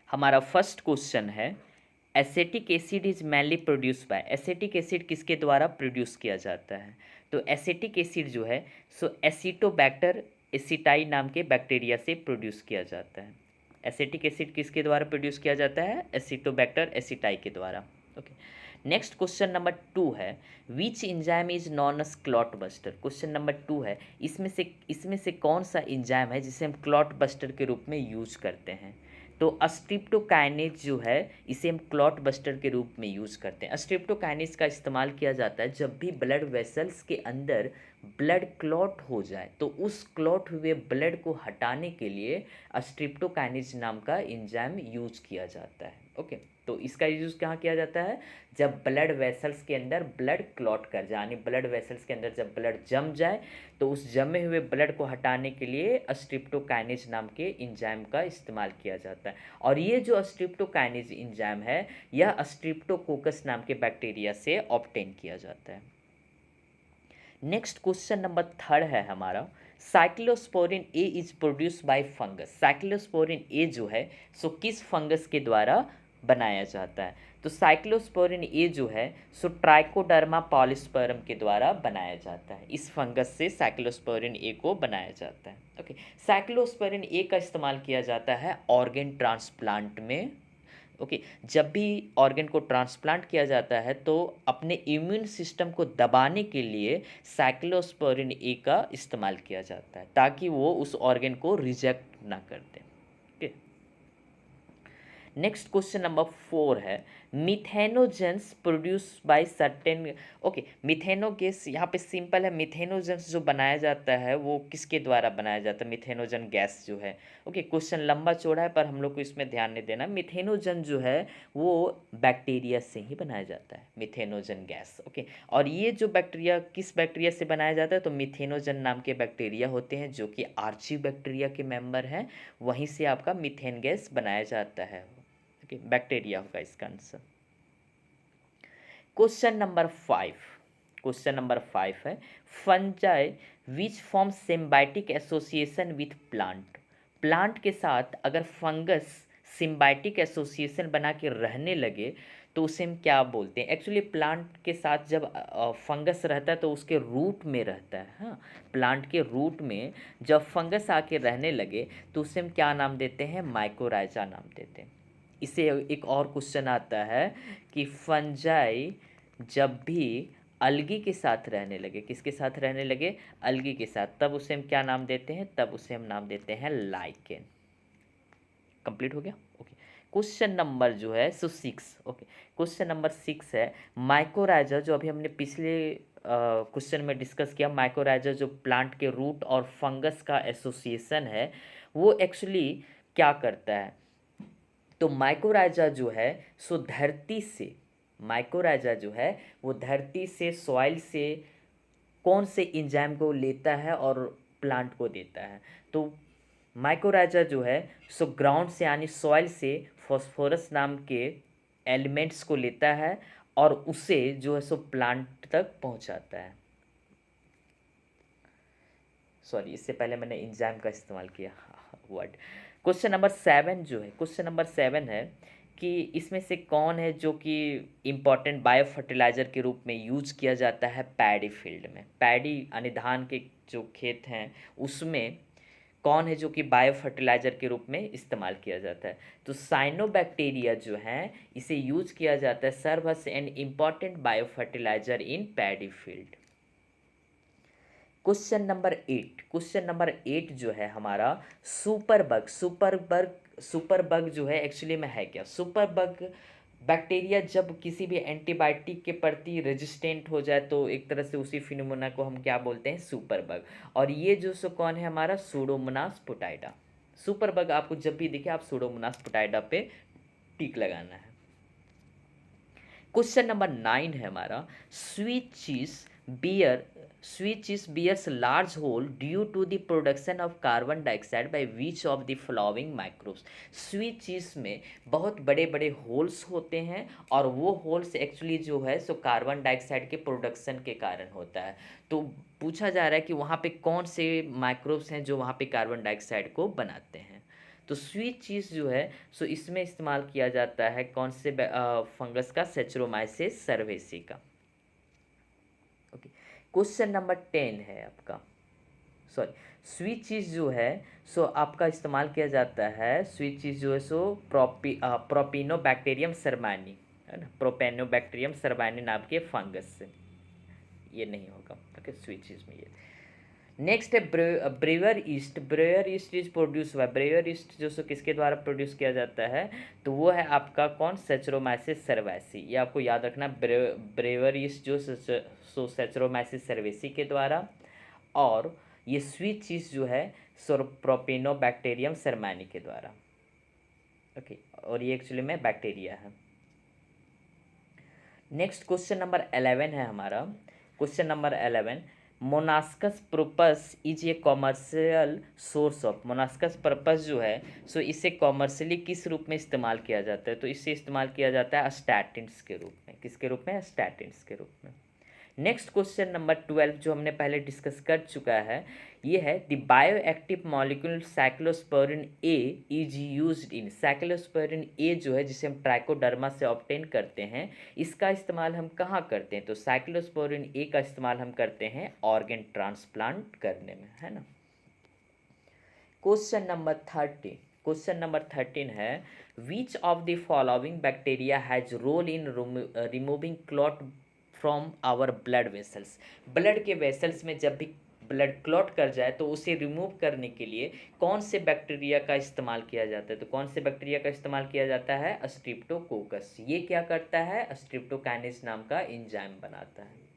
हमारा first question है, acetic acid is mainly produce by. Acetic acid किसके द्वारा प्रोड्यूस किया जाता है? तो एसिटिक एसिड जो है सो एसिटोबैक्टर एसिटाई नाम के बैक्टीरिया से प्रोड्यूस किया जाता है। एसिटिक एसिड किसके द्वारा प्रोड्यूस किया जाता है? एसिटोबैक्टर एसिटाई के द्वारा। ओके, नेक्स्ट क्वेश्चन नंबर 2 है, which enzyme is known as clot buster. Question number 2 है, इसमें से कौन सा इंजाइम है जिसे हम क्लॉट बस्टर के रूप में यूज करते हैं? तो स्ट्रिप्टोकाइनेज जो है इसे हम क्लॉट बस्टर के रूप में यूज़ करते हैं। स्ट्रिप्टोकाइनेज का इस्तेमाल किया जाता है जब भी ब्लड वेसल्स के अंदर ब्लड क्लॉट हो जाए, तो उस क्लॉट हुए ब्लड को हटाने के लिए स्ट्रिप्टोकाइनेज नाम का एंजाइम यूज किया जाता है। ओके, तो इसका यूज़ कहाँ किया जाता है? जब ब्लड वेसल्स के अंदर ब्लड क्लॉट कर जाए, यानी ब्लड वेसल्स के अंदर जब ब्लड जम जाए, तो उस जमे हुए ब्लड को हटाने के लिए स्ट्रिप्टोकाइनेज नाम के एंजाइम का इस्तेमाल किया जाता है। और ये जो स्ट्रिप्टोकाइनेज एंजाइम है, यह स्ट्रिप्टोकोकस नाम के बैक्टीरिया से ऑब्टेन किया जाता है। नेक्स्ट क्वेश्चन नंबर 3 है हमारा, cyclosporin A is produce by fungus. Cyclosporin A जो है सो किस फंगस के द्वारा बनाया जाता है? तो साइक्लोस्पोरिन ए जो है सो ट्राइकोडर्मा पॉलिस्पर्म के द्वारा बनाया जाता है। इस फंगस से साइक्लोस्पोरिन ए को बनाया जाता है। ओके, साइक्लोस्पोरिन ए का इस्तेमाल किया जाता है ऑर्गन ट्रांसप्लांट में। ओके, जब भी ऑर्गन को ट्रांसप्लांट किया जाता है तो अपने इम्यून सिस्टम को दबाने के लिए साइक्लोस्पोरिन ए का इस्तेमाल किया जाता है ताकि वो उस ऑर्गन को रिजेक्ट ना कर दे। ओके, नेक्स्ट क्वेश्चन नंबर 4 है, methanogens produce by certain. Okay, मिथेनो गैस यहाँ पे सिंपल है, मिथेनोजेंस जो बनाया जाता है वो किसके द्वारा बनाया जाता है? मिथेनोजन गैस जो है। ओके, क्वेश्चन लंबा चौड़ा है पर हम लोग को इसमें ध्यान नहीं देना। मिथेनोजन जो है वो बैक्टीरिया से ही बनाया जाता है, मिथेनोजन गैस। ओके, और ये जो बैक्टीरिया किस बैक्टीरिया से बनाया जाता है? तो मिथेनोजन नाम के बैक्टीरिया होते हैं जो कि आर्ची बैक्टीरिया के मेंबर हैं, वहीं से आपका मीथेन गैस बनाया जाता है। ओके, बैक्टीरिया होगा इसका answer. Question number 5, question number 5 है, fungi which form symbiotic association with plant. Plant के साथ अगर फंगस सिम्बायोटिक एसोसिएशन बना के रहने लगे तो उसे हम क्या बोलते हैं? एक्चुअली प्लांट के साथ जब फंगस रहता है तो उसके रूट में रहता है। हाँ, प्लांट के रूट में जब फंगस आके रहने लगे तो उसे हम क्या नाम देते हैं? माइकोराइजा नाम देते हैं। इससे एक और क्वेश्चन आता है कि फंजाई जब भी अलगी के साथ रहने लगे, किसके साथ रहने लगे? अलगी के साथ, तब उसे हम क्या नाम देते हैं? तब उसे हम नाम देते हैं लाइकेन। कंप्लीट हो गया। ओके, क्वेश्चन नंबर जो है सो 6। ओके, क्वेश्चन नंबर 6 है, माइकोराइजा जो अभी हमने पिछले क्वेश्चन में डिस्कस किया, माइकोराइजा जो प्लांट के रूट और फंगस का एसोसिएशन है वो एक्चुअली क्या करता है? तो माइकोराइजा जो है सो धरती से, माइकोराइजा जो है वो धरती से, सॉइल से कौन से एंजाइम को लेता है और प्लांट को देता है? तो माइकोराइजा जो है सो ग्राउंड से यानी सॉइल से फॉस्फोरस नाम के एलिमेंट्स को लेता है और उसे जो है सो प्लांट तक पहुंचाता है। सॉरी, इससे पहले मैंने एंजाइम का इस्तेमाल किया वर्ड। क्वेश्चन नंबर 7 जो है, क्वेश्चन नंबर 7 है कि इसमें से कौन है जो कि इम्पॉर्टेंट बायो फर्टिलाइज़र के रूप में यूज किया जाता है पैडी फील्ड में? पैडी यानी धान के जो खेत हैं उसमें कौन है जो कि बायो फर्टिलाइज़र के रूप में इस्तेमाल किया जाता है? तो साइनोबैक्टीरिया जो है इसे यूज किया जाता है serve as an important bio fertiliser in paddy field. Question number 8, question number 8 जो है हमारा, सुपर बग जो है एक्चुअली में है क्या? सुपर बग बैक्टीरिया जब किसी भी एंटीबायोटिक के प्रति रेजिस्टेंट हो जाए तो एक तरह से उसी फिनोमेना को हम क्या बोलते हैं? Super bug. और ये जो सो कौन है हमारा? सूडोमोनास पोटाइडा। सुपर बग आपको जब भी दिखे आप सूडोमोनास पोटाइडा पे टिक लगाना है। क्वेश्चन नंबर 9 है हमारा, sweet cheese bear sweet cheese bears large hole due to the production of carbon dioxide by which of the following microbes. Sweet cheese में बहुत बड़े बड़े होल्स होते हैं और वो होल्स एक्चुअली जो है सो कार्बन डाइऑक्साइड के प्रोडक्शन के कारण होता है। तो पूछा जा रहा है कि वहाँ पे कौन से माइक्रोब्स हैं जो वहाँ पे कार्बन डाइऑक्साइड को बनाते हैं? तो स्वीट चीज़ जो है सो इसमें इस्तेमाल किया जाता है कौन से फंगस का, सेचरोमाइसिस सर्वेसी का। ओके, क्वेश्चन नंबर 10 है आपका, सॉरी, स्वीट चीज़ जो है सो आपका इस्तेमाल किया जाता है, स्वीट चीज़ जो है सो प्रोपिनोबैक्टीरियम सरमानी, है ना, प्रोपेनोबैक्टीरियम सरमानी नाम के फंगस से, ये नहीं होगा। ओके, स्वीट चीज़ में ये। नेक्स्ट है brewer yeast. Brewer yeast is produce हुआ, ब्रेवर ईस्ट जो सो किसके द्वारा प्रोड्यूस किया जाता है, तो वो है आपका कौन, सेचरोमाइसिस सर्वेसी। ये आपको याद रखना, ब्रेवर ईस्ट जो सो सेचरोमाइसिस सर्वेसी के द्वारा, और ये स्वीट चीज़ जो है प्रोपिनोबैक्टीरियम सरमानी के द्वारा। ओके, और ये एक्चुअली में बैक्टीरिया है। नेक्स्ट क्वेश्चन नंबर 11 है हमारा, question number 11, Monascus purpureus is a commercial source of. Monascus purpureus जो है सो इसे कॉमर्शियली किस रूप में इस्तेमाल किया जाता है, तो इसे इस्तेमाल किया जाता है स्टैटिन्स के रूप में। किसके रूप में, स्टैटिन्स के रूप में। नेक्स्ट क्वेश्चन नंबर 12 जो हमने पहले डिस्कस कर चुका है, ये है the bioactive molecule cyclosporin A is used in. Cyclosporin A जो है जिसे हम ट्राइकोडर्मा से ऑब्टेन करते हैं, इसका इस्तेमाल हम कहाँ करते हैं, तो साइक्लोस्पोरिन ए का इस्तेमाल हम करते हैं ऑर्गन ट्रांसप्लांट करने में, है ना। क्वेश्चन नंबर 13, क्वेश्चन नंबर 13 है, which of the following bacteria has role in removing clot from our blood vessels. Blood के वेसल्स में जब भी ब्लड क्लॉट कर जाए तो उसे रिमूव करने के लिए कौन से बैक्टीरिया का इस्तेमाल किया जाता है, तो कौन से बैक्टीरिया का इस्तेमाल किया जाता है, स्ट्रिप्टोकोकस। ये क्या करता है, स्ट्रिप्टोकाइनेज नाम का एंजाइम बनाता है।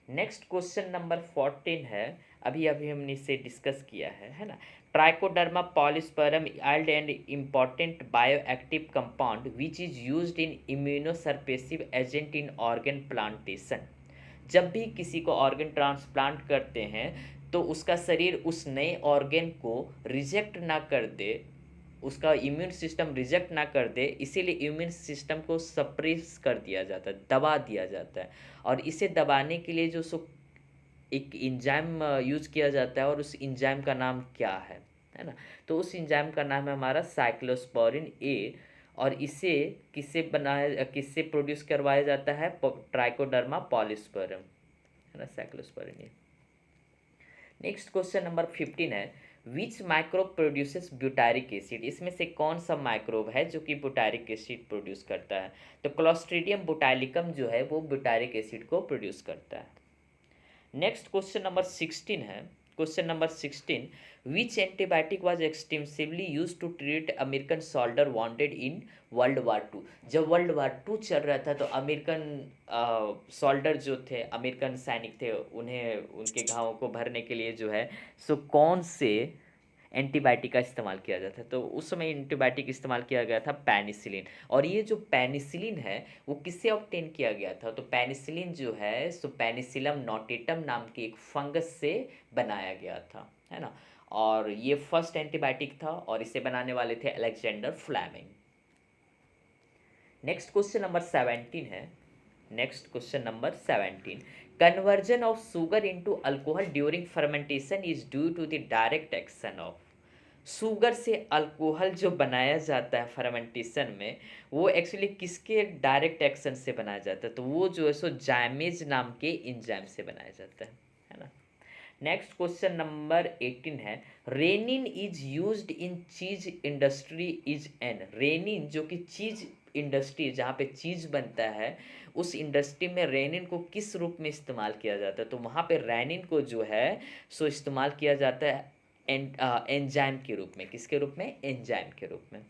नेक्स्ट क्वेश्चन नंबर 14 है, अभी अभी हमने इसे डिस्कस किया है ना। Trichoderma polysporum yield and important bioactive compound which is used in immunosuppressive agent in organ plantation. जब भी किसी को ऑर्गन ट्रांसप्लांट करते हैं तो उसका शरीर उस नए ऑर्गन को रिजेक्ट ना कर दे, उसका इम्यून सिस्टम रिजेक्ट ना कर दे, इसीलिए इम्यून सिस्टम को सप्रेस कर दिया जाता है, दबा दिया जाता है। और इसे दबाने के लिए जो सो एक इंजाइम यूज़ किया जाता है, और उस इंजाइम का नाम क्या है ना, तो उस इंजाइम का नाम है हमारा साइक्लोस्पोरिन ए। और इसे किससे प्रोड्यूस करवाया जाता है, ट्राइकोडर्मा पॉलिस्पर्म, है ना, साइक्लोस्पोरिन ए। नेक्स्ट क्वेश्चन नंबर 15 है, विच माइक्रोब प्रोड्यूसेस ब्यूटारिक एसिड। इसमें से कौन सा माइक्रोब है जो कि ब्यूटारिक एसिड प्रोड्यूस करता है, तो क्लोस्ट्रीडियम बुटाइलिकम जो है वो ब्यूटारिक एसिड को प्रोड्यूस करता है। नेक्स्ट क्वेश्चन नंबर 16 है, question number 16, which antibiotic was extensively use to treat American soldier wanted in world war 2। जब वर्ल्ड वार 2 चल रहा था तो अमेरिकन सोल्जर जो थे, अमेरिकन सैनिक थे, उन्हें उनके घावों को भरने के लिए जो है सो कौन से एंटीबायोटिक का इस्तेमाल किया जाता है, तो उस समय एंटीबायोटिक इस्तेमाल किया गया था पेनिसिलिन। और ये जो पेनिसिलिन है वो किससे ऑब्टेन किया गया था, तो पेनिसिलिन जो है सो पेनिसिलम नोटेटम नाम के एक फंगस से बनाया गया था, है ना। और ये फर्स्ट एंटीबायोटिक था और इसे बनाने वाले थे Alexander Fleming. Next question number 17 है, next question number 17, conversion of sugar into alcohol during fermentation is due to the direct action of। Sugar से अल्कोहल जो बनाया जाता है फर्मेंटेशन में, वो एक्चुअली किसके डायरेक्ट एक्शन से बनाया जाता है, तो वो जो है सो जाइमेज नाम के एंजाइम से बनाया जाता है ना। नेक्स्ट क्वेश्चन नंबर 18 है, रेनिन इज यूज्ड इन चीज इंडस्ट्री इज एन। रेनिन जो कि चीज इंडस्ट्री जहाँ पे चीज़ बनता है, उस इंडस्ट्री में रेनिन को किस रूप में इस्तेमाल किया जाता है, तो वहाँ पे रेनिन को जो है सो इस्तेमाल किया जाता है एंजाइम के रूप में। किसके रूप में, एंजाइम के रूप में।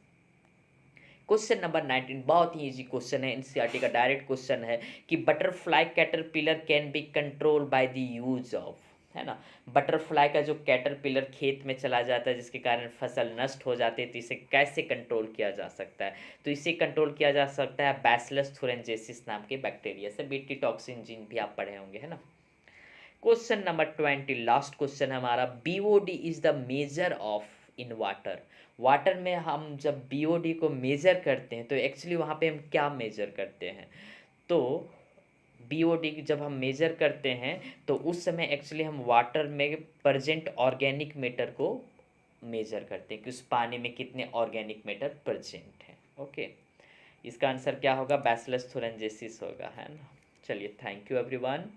क्वेश्चन नंबर 19 बहुत ही इजी क्वेश्चन है, एनसीईआरटी का डायरेक्ट क्वेश्चन है कि butterfly caterpillar can be control by the use of, है ना। बटरफ्लाई का जो कैटरपिलर खेत में चला जाता है जिसके कारण फसल नष्ट हो जाती है, तो इसे कैसे कंट्रोल किया जा सकता है, तो इसे कंट्रोल किया जा सकता है बैसिलस थुरिंजेसिस नाम के बैक्टीरिया से। बीटी टॉक्सिन जीन भी आप पढ़े होंगे, है ना। क्वेश्चन नंबर 20 लास्ट क्वेश्चन है हमारा, BOD is the measure of in water. Water में हम जब बीओडी को मेजर करते हैं तो एक्चुअली वहाँ पे हम क्या मेजर करते हैं, तो बीओडी जब हम मेजर करते हैं तो उस समय एक्चुअली हम वाटर में प्रेजेंट ऑर्गेनिक मैटर को मेजर करते हैं कि उस पानी में कितने ऑर्गेनिक मैटर प्रेजेंट है। ओके, इसका आंसर क्या होगा? बैसिलस थुरिनजेसिस होगा, है ना। चलिए, थैंक यू एवरीवन।